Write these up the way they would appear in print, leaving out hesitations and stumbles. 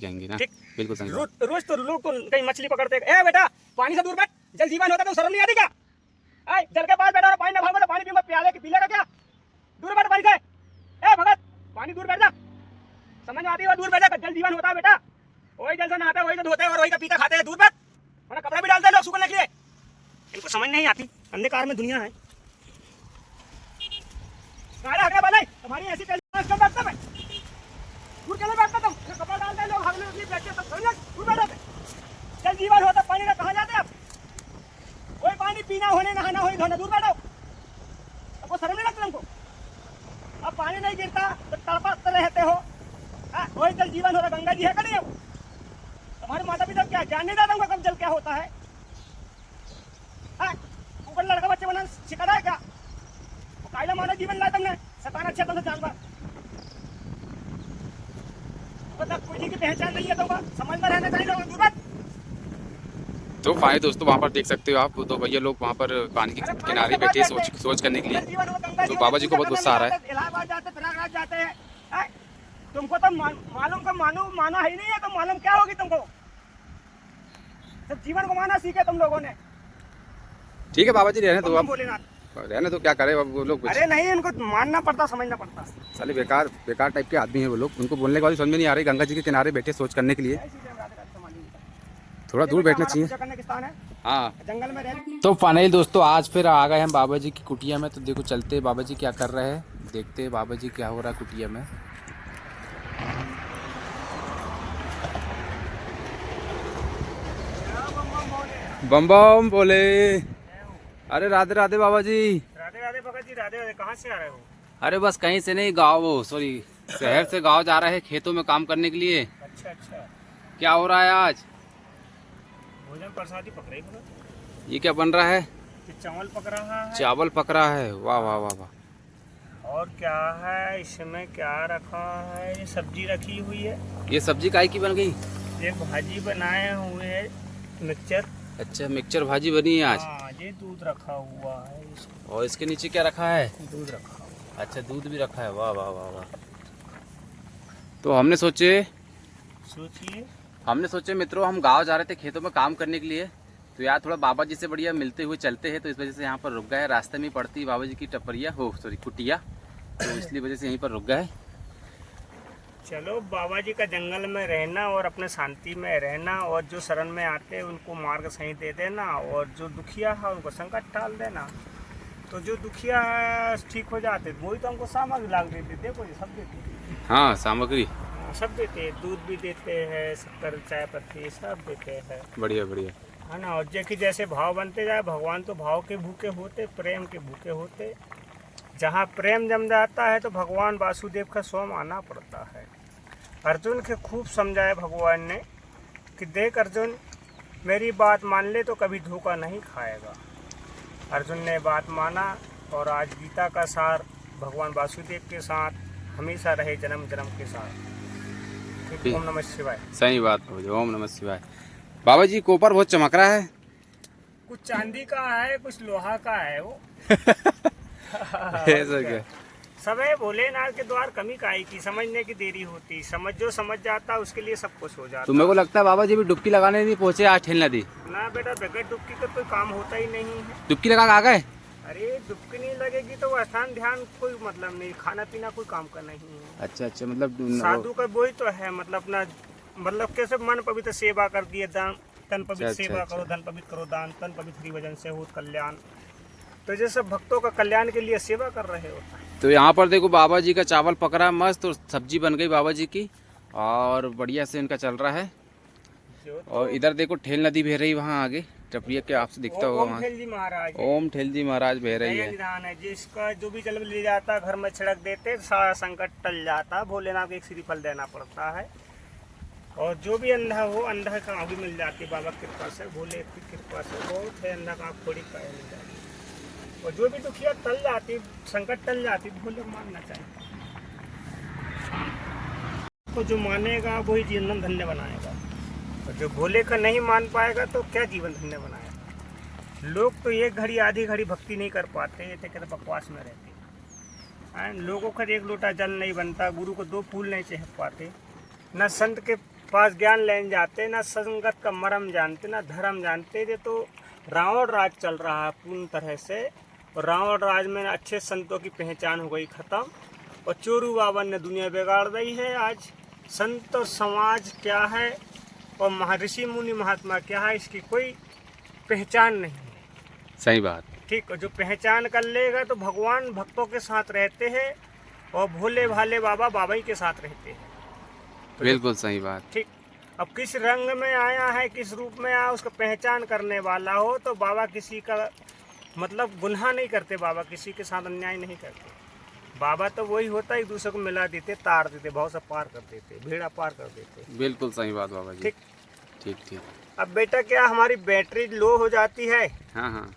कहेंगे ना, ठीक। बिल्कुल सही। रोज तो लोग तो कहीं मछली पकड़ते हैं। ए बेटा पानी से दूर बैठ, जल जीवन होता तो शर्म नहीं आती क्या? ए जल के पास बैठा और पानी ना भागो तो पानी पीऊंगा, प्याले की पीलेगा क्या? दूर बैठ पानी से। ए भगत पानी दूर बैठ जा, समझ में आती है? दूर बैठ जा, जल जीवन होता है बेटा। वही जल से नहाते हैं, वही से धोते हैं और वही का पीते खाते हैं। दूर बैठ, वरना कपड़ा भी डालते हैं लोग सूखने के लिए। इनको समझ नहीं आती, अंधकार में दुनिया है। तुम्हारी ऐसी क्यों बैठता मैं? दूर चले बैठता तुम, कपड़ा डालते हैं लोग, हगले उतनी बैठते हैं, समझ दूर बैठ जाते। जल जीवन होता पानी का, कहाँ जाते आप? वही पानी पीना होने, नहाना होने, धोना। दूर बैठो, आपको शर्म नहीं लगता तुमको? अब पानी नहीं गिरता तो तड़पते रहते हो। वही जल जीवन होता, गंगा जी है का नहीं? तुम्हारे माता पिता क्या जान नहीं देता कब जल क्या होता है? ऊपर लड़का बच्चे बनाना सिखाना है क्या? कायला मानव जीवन लाया तुमने, सताना अच्छा तुमसे जानवर। मतलब कोई की पहचान नहीं है, तो समझदार रहना चाहिए लोगों को। दूर बैठ। तो फाइनली दोस्तों वहाँ पर देख सकते हो आप, तो भैया लोग वहाँ पर पानी के किनारे बैठे सोच करने के लिए। तो बाबा जी को बहुत गुस्सा आ रहा है। इलाहाबाद जाते, प्रयागराज जाते हैं। तुमको तो मानो है ही नहीं है, तो मालूम क्या होगी तुमको? सब जीवन को माना सीखे तुम लोगों ने। ठीक है बाबा जी, रहने दो, भोलेनाथ रहने दो, क्या करे अब वो लोग। अरे नहीं, इनको मानना पड़ता, समझना पड़ता। साले बेकार टाइप के आदमी है वो लोग, उनको बोलने के बाद समझ में नहीं आ रही। गंगा जी के किनारे बैठे सोच करने के लिए, थोड़ा दूर बैठना चाहिए। हाँ जंगल में रह। तो फाइनली दोस्तों आज फिर आ गए हम बाबा जी की कुटिया में। तो देखो चलते बाबा जी क्या कर रहे हैं, देखते हैं बाबा जी क्या हो रहा है कुटिया में। बम बम बोले। अरे राधे राधे बाबा जी। राधे राधे भगत जी, राधे राधे। कहाँ से आ रहे हो? अरे बस कहीं से नहीं, गाँव सॉरी शहर से गाँव जा रहे हैं खेतों में काम करने के लिए। अच्छा अच्छा। क्या हो रहा है आज? भोजन प्रसादी पक रही है। ये क्या बन रहा है? चावल पक रहा है। चावल पक रहा है, वाह वाह वाह वाह। और क्या है इसमें, क्या रखा है? ये सब्जी रखी हुई है। ये सब्जी काय की बन गई? एक भाजी बनाए हुए है, मिक्सचर। अच्छा मिक्सचर भाजी बनी है आज। हाँ, ये दूध रखा हुआ है और इसके नीचे क्या रखा है? दूध रखा हुआ। अच्छा दूध भी रखा है, वाह वाह वाह वाह। तो हमने सोचे मित्रों, हम गांव जा रहे थे खेतों में काम करने के लिए। तो यार थोड़ा बाबा जी से बढ़िया मिलते हुए चलते हैं, तो इस वजह से यहाँ पर रुक गए। रास्ते में पड़ती है बाबा जी की टपरिया, कुटिया, तो इसलिए वजह से यहीं पर रुक गए। चलो, बाबा जी का जंगल में रहना और अपने शांति में रहना, और जो शरण में आते हैं उनको मार्ग सही दे देना, और जो दुखिया है उनको संकट टाल देना। तो जो दुखिया है ठीक हो जाते, वही तो हमको सामग्री लाग देते। देखो ये सब देते। हाँ सामग्री सब देते हैं, दूध भी देते हैं, शक्कर, चाय पत्ती सब देते हैं। बढ़िया बढ़िया है ना। और जैसे भाव बनते जाए, भगवान तो भाव के भूखे होते, प्रेम के भूखे होते। जहाँ प्रेम जम जाता है तो भगवान वासुदेव का स्वयं आना पड़ता है। अर्जुन के खूब समझाए भगवान ने कि देख अर्जुन, मेरी बात मान ले तो कभी धोखा नहीं खाएगा। अर्जुन ने बात माना, और आज गीता का सार भगवान वासुदेव के साथ हमेशा रहे, जन्म जन्म के साथ। ओम नमः शिवाय। सही बात हो, ओम नमः शिवाय। बाबा जी कोपर बहुत चमक रहा है। कुछ चांदी का है, कुछ लोहा का है वो। ऐसा क्या? सब है भोलेनाथ के द्वार, कमी काहे की, समझने की देरी होती। जो समझ जाता उसके लिए सब कुछ हो जाता। तो मेरे को लगता है बाबा जी भी डुबकी लगाने नहीं पहुंचे आज ठेल नदी। ना बेटा, बगैर डुबकी का कोई काम होता ही नहीं है। डुबकी लगा आ गए? अरे डुबकी नहीं लगेगी तो स्थान ध्यान कोई मतलब नहीं, खाना पीना कोई काम का नहीं है। अच्छा अच्छा, मतलब साधु का वही तो है, मतलब कैसे मन पवित्र सेवा कर दिए, दान तन पवित्र सेवा करो, धन पवित्र करो दान, तन पवित्र हरि भजन से हो कल्याण। तो जैसे भक्तों का कल्याण के लिए सेवा कर रहे होता है। तो यहाँ पर देखो बाबा जी का चावल पक रहा है मस्त, और सब्जी बन गई बाबा जी की, और बढ़िया से इनका चल रहा है। और इधर देखो ठेल नदी बह रही वहाँ आगे, टपरिया के आपसे दिखता होगा वहाँ। ओम ठेल जी महाराज बह रही है। जिसका जो भी जल ले जाता घर में छिड़क देते, सारा संकट टल जाता। भोलेनाथ को एक श्रीफल देना पड़ता है, और जो भी अंधा हो, अंधा का आँख भी मिल जाती बाबा की कृपा से, भोले की कृपा से। बहुत है अंधा का आँख थोड़ी पाया मिल जाती, और जो भी दुखिया टल जाती, संकट टल जाती। भोले मानना चाहिए, तो जो मानेगा वही जीवन धन्य बनाएगा, और जो भोले का नहीं मान पाएगा तो क्या जीवन धन्य बनाएगा। लोग तो एक घड़ी आधी घड़ी भक्ति नहीं कर पाते, ये कहते बकवास में रहते। लोगों का एक लोटा जल नहीं बनता, गुरु को 2 फूल नहीं चढ़ पाते, न संत के पास ज्ञान लेने जाते, ना संगत का मरम जानते, ना धर्म जानते। ये तो रावण राज चल रहा है पूर्ण तरह से, और रावण राज में अच्छे संतों की पहचान हो गई खत्म, और चोरू बाबा ने दुनिया बिगाड़ दी है। आज संत और समाज क्या है और महर्षि मुनि महात्मा क्या है, इसकी कोई पहचान नहीं है। सही बात। ठीक, और जो पहचान कर लेगा तो भगवान भक्तों के साथ रहते हैं, और भोले भाले बाबा बाबा ही के साथ रहते हैं। बिल्कुल सही बात। ठीक, अब किस रंग में आया है, किस रूप में आया, उसका पहचान करने वाला हो तो बाबा किसी का मतलब गुनाह नहीं करते, बाबा किसी के साथ अन्याय नहीं करते। बाबा तो वही होता, एक दूसरे को मिला देते, तार देते, भाव से पार कर देते, भेड़ा पार कर देते। बिल्कुल सही बात बाबा जी। ठीक ठीक ठीक। अब बेटा क्या हमारी बैटरी लो हो जाती है, हाँ हाँ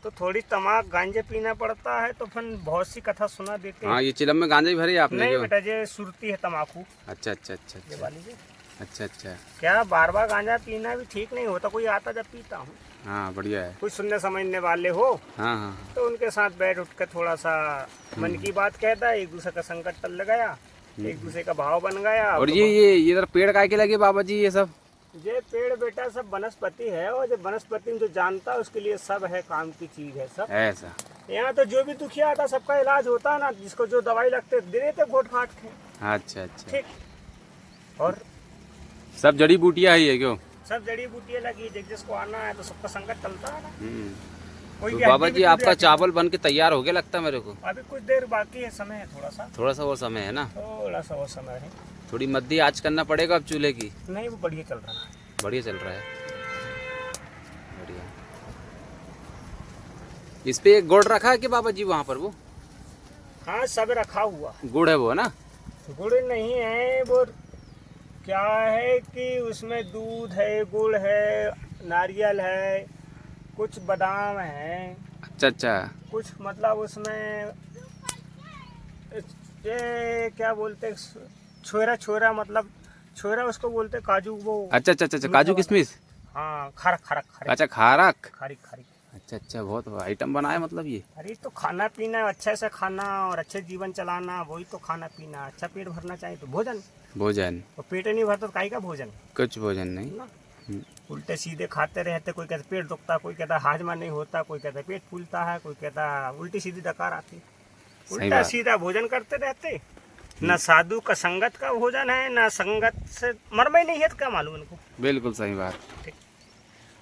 तो थोड़ी तमाक गांजे पीना पड़ता है, तो फिर बहुत सी कथा सुना देते हैं। हाँ, ये चिलम में गांजा ही भरी आपने? नहीं जो बेटा, ये सुरती है तम्बाकू। अच्छा अच्छा अच्छा ये अच्छा वाली जी। अच्छा अच्छा। क्या बार बार गांजा पीना भी ठीक नहीं होता, कोई आता जब पीता हूँ, हाँ बढ़िया है। कुछ सुनने समझने वाले हो हाँ हाँ तो उनके साथ बैठ उठ कर थोड़ा सा मन की बात कहता है, एक दूसरे का संकट टल गया, एक दूसरे का भाव बन गया। और तो ये इधर पेड़ काय के लगे बाबा जी ये सब? ये पेड़ बेटा सब वनस्पति है, और जो वनस्पति में जो जानता है उसके लिए सब है, काम की चीज है सब। ऐसा? यहाँ तो जो भी दुखिया आता सबका इलाज होता है ना, जिसको जो दवाई लगते दे देते घोट फाट के। अच्छा अच्छा। ठीक, और सब जड़ी बूटियाँ ही है क्यों? सब जड़ी बूटियाँ लगी, जिसको आना है तो सबका संकट चलता है ना। कोई तो की बाबा हड्डी जी भी टूट आपका जाती है। चावल बन के तैयार हो गया लगता है मेरे को। अभी कुछ देर बाकी है, समय है थोड़ा सा और समय है ना? थोड़ा सा और समय है। थोड़ी मध्य आँच करना पड़ेगा अब चूल्हे की। नहीं, वो बढ़िया चल रहा है। बढ़िया चल रहा है, बढ़िया। इस पे एक गुड़ रखा है कि बाबा जी वहाँ पर? वो हाँ, सब रखा हुआ। गुड़ है वो ना? गुड़ नहीं है वो, क्या है कि उसमें दूध है, गुड़ है, नारियल है, कुछ बादाम है। अच्छा अच्छा। कुछ मतलब उसमें ये क्या बोलते हैं, छोरा छोरा, मतलब छोरा उसको बोलते काजू। वो अच्छा अच्छा अच्छा, काजू किशमिश। हाँ, खारक खारक खारक। अच्छा खारक। खारी खारी। अच्छा अच्छा, बहुत आइटम बनाया मतलब ये। अरे तो खाना पीना, अच्छे से खाना और अच्छे जीवन चलाना, वही तो खाना पीना। अच्छा पेट भरना चाहिए तो भोजन, भोजन। और पेट नहीं भरता तो काहे का भोजन कुछ भोजन नहीं ना। उल्टे सीधे खाते रहते, कोई कहता पेट दुखता, कोई कहता हाजमा नहीं होता, कोई कहता पेट फूलता है, कोई कहता उल्टी सीधी डकार आती। उल्टा बात। सीधा भोजन करते रहते, ना साधु का संगत का भोजन है, ना संगत से मर्म ही नहीं है, तो क्या मालूम इनको। बिल्कुल सही बात। ठीक,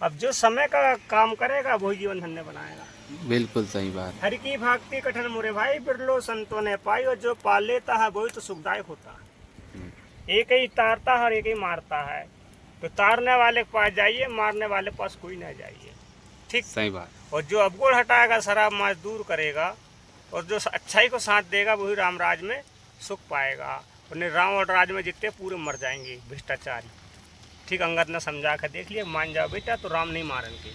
अब जो समय का काम करेगा वही जीवन धन्य बनाएगा। बिल्कुल सही बात। हरि की भक्ति कठिन मुरे भाई, बिरलो संतों ने पाई, और जो पाल लेता है वही तो सुखदायक होता है। एक ही तारता है और एक ही मारता है, तो तारने वाले के पास जाइए, मारने वाले के पास कोई ना जाइए। ठीक, सही बात। और जो अवगुण हटाएगा, शराब माज दूर करेगा, और जो अच्छाई को साथ देगा वही राम राज में सुख पाएगा। और रावण राज में जितने पूरे मर जाएंगे भ्रष्टाचारी। ठीक, अंगद ने समझा कर देख लिया, मान जाओ बेटा तो राम नहीं मारेंगे,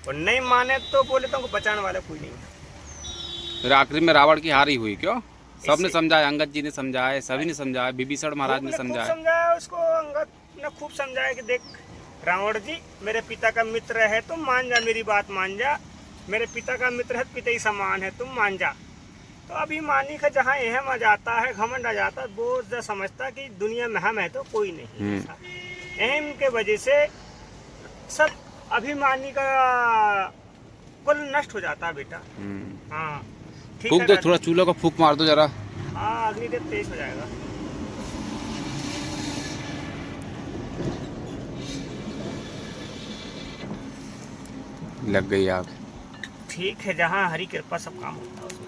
और नहीं माने तो बोले तो उनको बचाने वाला कोई नहीं है। फिर आखिरी में रावण की हार ही हुई क्यों? सबने इसी- समझाया, अंगद जी ने समझाया, सभी ने समझाया, विभीषण महाराज ने खूब समझाया। समझाया उसको, अंगद ने खूब समझाया कि देख रावण जी, मेरे पिता का मित्र है, तुम मान जा, मेरी बात मान जा। मेरे पिता का मित्र है, पिता ही समान है, तुम मान जा। तो अभिमानी का जहाँ अहम आ जाता है, घमंड आ जाता है, वो जो समझता कि दुनिया में हम है तो कोई नहीं ऐसा। अहम के वजह से सब अभिमानी का कुल नष्ट हो जाता है बेटा। हाँ ठीक फूक है दो, ना? थोड़ा चूल्हा को फूक मार दो जरा। हाँ, अग्निदेव तेज हो जाएगा। लग गई आग। ठीक है, जहाँ हरी कृपा सब काम होता है उसमें।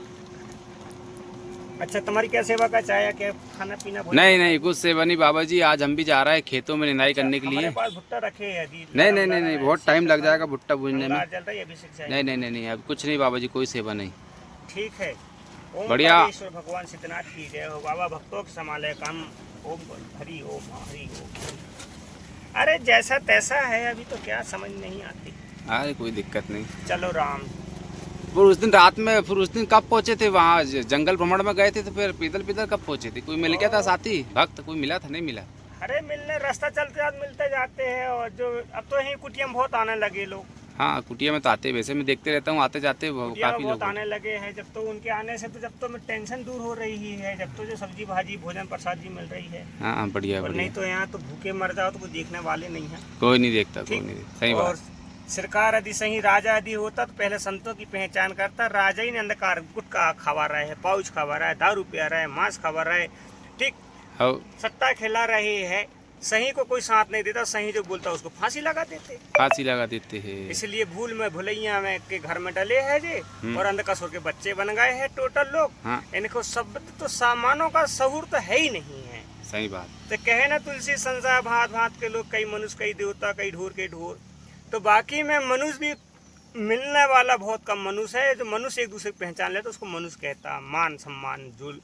अच्छा, तुम्हारी क्या सेवा का चाहे, क्या खाना पीना भोजन? नहीं नहीं, कुछ सेवा नहीं बाबा जी, आज हम भी जा रहे हैं खेतों में निनाई करने के हमारे लिए। पास भुट्टा रखे हैं अभी। नहीं नहीं नहीं नहीं, बहुत टाइम लग जाएगा भुट्टा भूनने में। चल रही है, अभिषेक चाहिए। नहीं नहीं नहीं नहीं, अब कुछ नहीं बाबा जी, कोई सेवा नहीं। ठीक है, ओम बढ़िया। परमेश्वर भगवान सिद्धनाथ की जय हो। बाबा भक्तों के संभाले काम। ओम हरि ओम हरि ओम। अरे जैसा तैसा है, अभी तो क्या समझ नहीं आती। अरे कोई दिक्कत नहीं। चलो राम। फिर उस दिन रात में, फिर उस दिन कब पहुंचे थे वहाँ? जंगल भ्रमण में गए थे, तो फिर पैदल पैदल कब पहुंचे थे? कोई मिल गया था साथी भक्त? कोई मिला था? नहीं मिला? अरे मिलने रास्ता चलते जाते मिलते जाते हैं, और जो अब तो यहीं कुटिया में बहुत आने लगे लोग। हाँ कुटिया में तो आते, वैसे मैं देखते रहता हूँ आते जाते काफी बहुत लोग। आने लगे हैं। जब तो उनके आने से तो जब तो टेंशन दूर हो रही है, जब तो जो सब्जी भाजी भोजन प्रसाद जी मिल रही है। हाँ बढ़िया और बढ़िया। नहीं तो यहाँ तो भूखे मर जाओ तो कोई देखने वाले नहीं है। कोई नहीं देखता, कोई ठीक। नहीं देखता, सही और बात। सरकार यदि सही राजा यदि होता तो पहले संतों की पहचान करता। राजा ही ने अंधकार गुटखा खवा रहा है, पाउच खवा रहा है, दारू पिया रहा है, मांस खवा रहा है, ठीक, हाँ सट्टा खेला रहे है। सही को कोई साथ नहीं देता, सही जो बोलता उसको फांसी लगा देते। फांसी लगा देते हैं। इसलिए भूल में भुलैया में के घर में डले है जे, और अंधकसुर के बच्चे बन गए हैं टोटल लोग। हाँ इनको शब्द तो सामानों का सहूर तो है ही नहीं है। सही बात। तो कहे ना तुलसी संसार भांत भांत के लोग, कई मनुष्य कई देवता कई ढोर के ढोर। तो बाकी में मनुष्य भी मिलने वाला बहुत कम मनुष्य है। जो मनुष्य एक दूसरे की पहचान लेता उसको मनुष्य कहता। मान सम्मान जो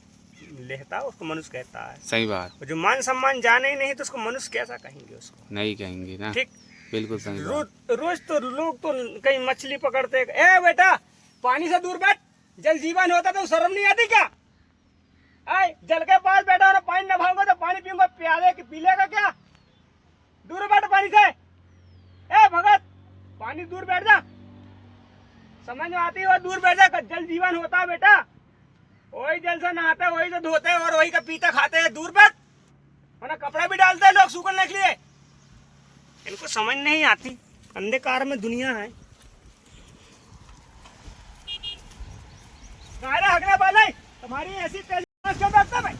लेता उसको मनुष्य कहता है। सही बात। और जो मान सम्मान जाने ही नहीं तो उसको मनुष्य कैसा कहेंगे उसको? नहीं कहेंगे ना। ठीक। बिल्कुल सही बात। रोज तो लोग तो कहीं मछली पकड़ते, ए बेटा पानी से दूर बैठ, जल जीवन होता तो शर्म नहीं आती क्या? आए जल के पास बैठा और पानी न भाऊंगा तो पानी पीऊंगा, प्याले की पी लेगा क्या? दूर बैठ पानी से। ए भगत पानी दूर बैठ जा, समझ में आती है? दूर बैठ जा, जल जीवन होता है बेटा। वही जल से नहाते हैं, वही से धोते हैं और वही का पीते खाते हैं। दूर बैठ, वरना कपड़ा भी डालते हैं लोग सूखने के लिए। इनको समझ नहीं आती, अंधकार में दुनिया है। हगने वाले तुम्हारी ऐसी तेज क्यों बैठता भाई?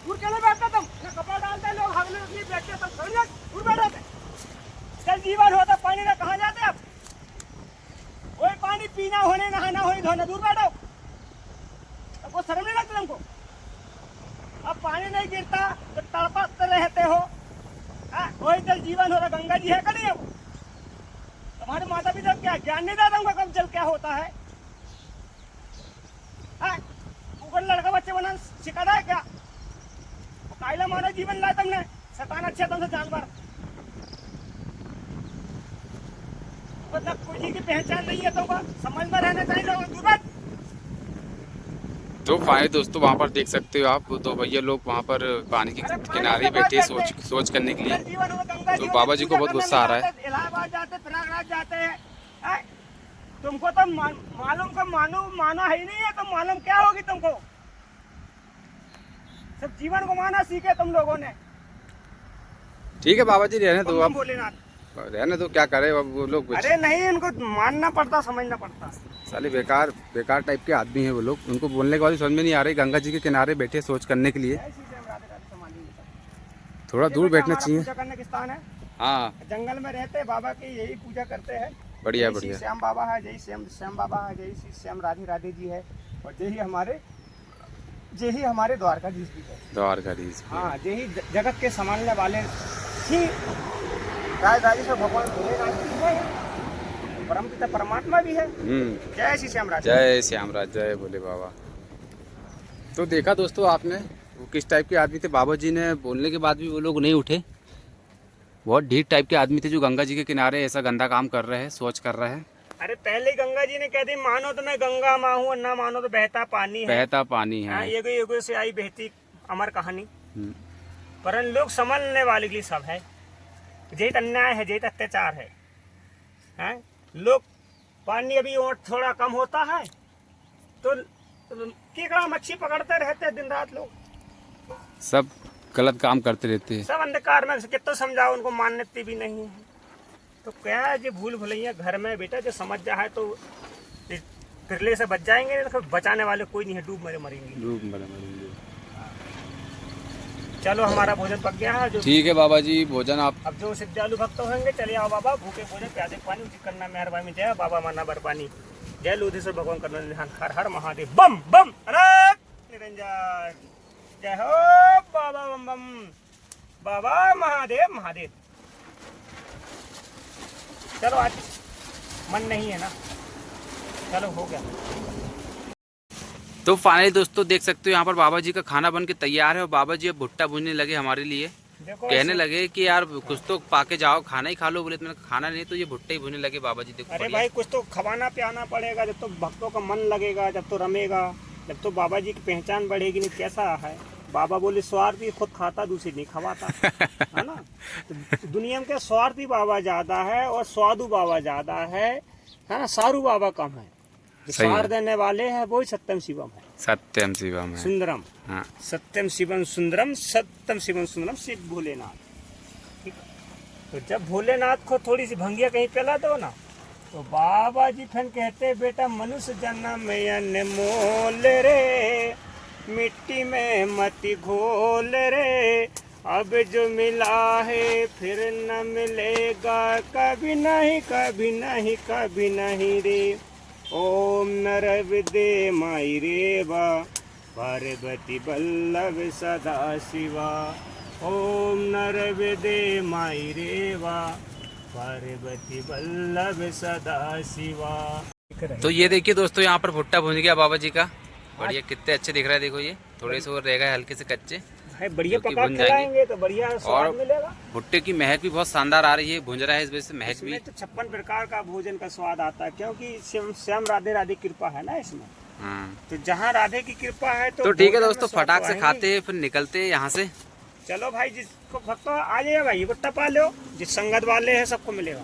दूर क्यों नहीं बैठता तुम? ना कपड़ा डालते हैं लोग, हगने के लिए बैठते तुम, समझ? दूर बैठ जाते। जल जीवन होता पानी ना कहाँ जाते अब? वही पानी पीना होने नहाना होने धोना, दूर बैठो। आपको शर्म नहीं लगती तुमको? अब पानी नहीं गिरता तो तड़पते रहते हो। वही जल जीवन हो रहा, गंगा जी है का नहीं है वो? तुम्हारे माता पिता क्या ज्ञान नहीं देता उनका कब जल क्या होता है? ऊपर लड़का बच्चे बना सिखाता है क्या? कायला मानव जीवन लाया तुमने, शैतान अच्छा तुमसे जानवर। मतलब कोई चीज की पहचान नहीं है तुमको, समझ में रहना चाहिए लोगों को। दूर बैठ। तो फाइनली दोस्तों वहाँ पर देख सकते हो आप, तो भैया लोग वहाँ पर पानी के किनारे बैठे सोच करने के लिए। तो बाबा जी को बहुत गुस्सा आ रहा है। इलाहाबाद जाते, प्रयागराज जाते हैं। तुमको तो मालूम माना है ही नहीं है, तो मालूम क्या होगी तुमको? सब जीवन को माना सीखे तुम लोगों ने। ठीक है बाबा जी रहने दो अब, भोलेनाथ रहने दो, क्या करे अब वो लोग। अरे नहीं, इनको मानना पड़ता, समझना पड़ता। साले बेकार टाइप के आदमी हैं वो लोग, उनको बोलने के बाद समझ में नहीं आ रही। गंगा जी के किनारे बैठे सोच करने के लिए, थोड़ा दूर बैठना चाहिए। पूजा करने के स्थान है। हाँ जंगल में रहते बाबा की यही पूजा करते हैं। बढ़िया जय श्री बढ़िया। श्याम बाबा है, जय श्याम बाबा है, जय श्री श्याम राधे राधे जी है, और यही हमारे द्वारकाधीश जी है। द्वारकाधीश। हाँ, यही जगत के संभालने वाले ही राजराजेश्वर भगवान भोलेनाथ जी है, परमपिता परमात्मा भी है। जय श्री श्याम राधे। जय श्यामराज, जय भोले बाबा। तो देखा दोस्तों आपने वो किस टाइप के आदमी थे। बाबा जी ने बोलने के बाद भी वो लोग नहीं उठे। बहुत ढीठ टाइप के आदमी थे जो गंगा जी के किनारे ऐसा गंदा काम कर रहे हैं, सोच कर रहे हैं। अरे पहले गंगा जी ने कह दी, मानो तो मैं गंगा माँ हूँ, ना मानो तो बहता पानी है। बहता पानी है। ये युगों से आई बहती अमर कहानी। परन लोग समझने वाले के लिए सब है। जेत अन्याय है, जेत अत्याचार है। हैं? लोग पानी अभी और थोड़ा कम होता है तो केकड़ा मच्छी पकड़ते रहते हैं दिन रात। लोग सब गलत काम करते रहते हैं। सब अंधकार में कितना समझाओ, उनको मान्यता भी नहीं है। तो क्या है जो भूल भुलैया घर में बेटा जो समझ जाए तो तिरले से बच जाएंगे, तो बचाने वाले कोई नहीं है, डूब मरे मरेंगे। चलो हमारा भोजन पक गया है। जो ठीक है बाबा जी, भोजन आप अब जो सिद्धालु भक्त होंगे चले आओ बाबा, भूखे भोजन प्यासे पानी उचित करना मेहरबानी। जय बाबा माना बरपानी, जय लोधेश्वर भगवान करना निधान, हर हर महादेव बम बम अरे निरंजन। जय हो बाबा बम बम, बाबा महादेव महादेव। चलो आज मन नहीं है ना, चलो हो गया। तो फाइनली दोस्तों देख सकते हो यहाँ पर बाबा जी का खाना बन के तैयार है और बाबा जी अब भुट्टा भूनने लगे हमारे लिए। कहने लगे कि यार कुछ तो पाके जाओ, खाना ही खा लो। बोले मैंने खाना नहीं, तो ये भुट्टा ही भूनने लगे बाबा जी। देखो अरे भाई कुछ तो खवाना पियाना पड़ेगा, जब तो भक्तों का मन लगेगा, जब तो रमेगा, जब तो बाबा जी की पहचान बढ़ेगी। नहीं कैसा है बाबा बोले स्वार्थी खुद खाता दूसरे नहीं खवाता है ना। तो दुनिया नियम के स्वार्थी बाबा ज्यादा है और स्वादु बाबा ज्यादा है ना, सारू बाबा कम है। जो सही है। सार देने वाले हैं वही सत्यम शिवम है, सत्यम शिवम है। सुंदरम। हाँ सत्यम शिवम सुंदरम, सत्यम शिवम सुंदरम, शिव भोलेनाथ। ठीक है, तो जब भोलेनाथ को थोड़ी सी भंगिया कहीं पिला दो ना, तो बाबा जी फिर कहते बेटा मनुष्य जन्म में अनमोल रे, मिट्टी में मत घोल रे, अब जो मिला है फिर न मिलेगा कभी नहीं, कभी नहीं, कभी नहीं रे। ओम नरविदे माई रेवा, पार्वती बल्लभ सदा शिवा। ओम नरविदे माई रेवा, पार्वती बल्लभ सदा शिवा। तो ये देखिए दोस्तों, यहाँ पर भुट्टा भुन गया बाबा जी का, बढ़िया कितने अच्छे दिख रहा है। देखो ये थोड़े से और रह गए हल्के से कच्चे, भाई बढ़िया जो कि पका भुन खिलाएंगे तो बढ़िया स्वाद और मिलेगा। भुट्टे की महक भी बहुत शानदार आ रही है, भुंज रहा है इस वजह से महक भी। इसमें तो 56 प्रकार का भोजन का स्वाद आता है, क्योंकि स्वयं राधे राधे कृपा है ना इसमें। हाँ तो जहाँ राधे की कृपा है तो ठीक है भोजन में दोस्तों, स्वाद फटाक तो से आएंगे। खाते हैं फिर निकलते हैं यहाँ से। चलो भाई, जिसको भक्तो आ जाइए भाई, ये टपा लो, जिस संगत वाले हैं सबको मिलेगा।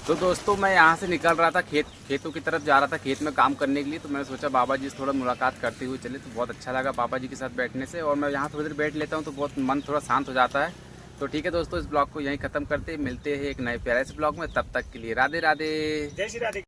तो दोस्तों मैं यहाँ से निकल रहा था, खेतों की तरफ जा रहा था, खेत में काम करने के लिए। तो मैंने सोचा बाबा जी से थोड़ा मुलाकात करते हुए चले, तो बहुत अच्छा लगा बाबा जी के साथ बैठने से। और मैं यहाँ थोड़ी देर बैठ लेता हूँ तो बहुत मन थोड़ा शांत हो जाता है। तो ठीक है दोस्तों, इस ब्लॉग को यहीं ख़त्म करते हैं, मिलते हैं एक नए प्यारे से ब्लॉग में। तब तक के लिए राधे राधे। जय श्री राधे।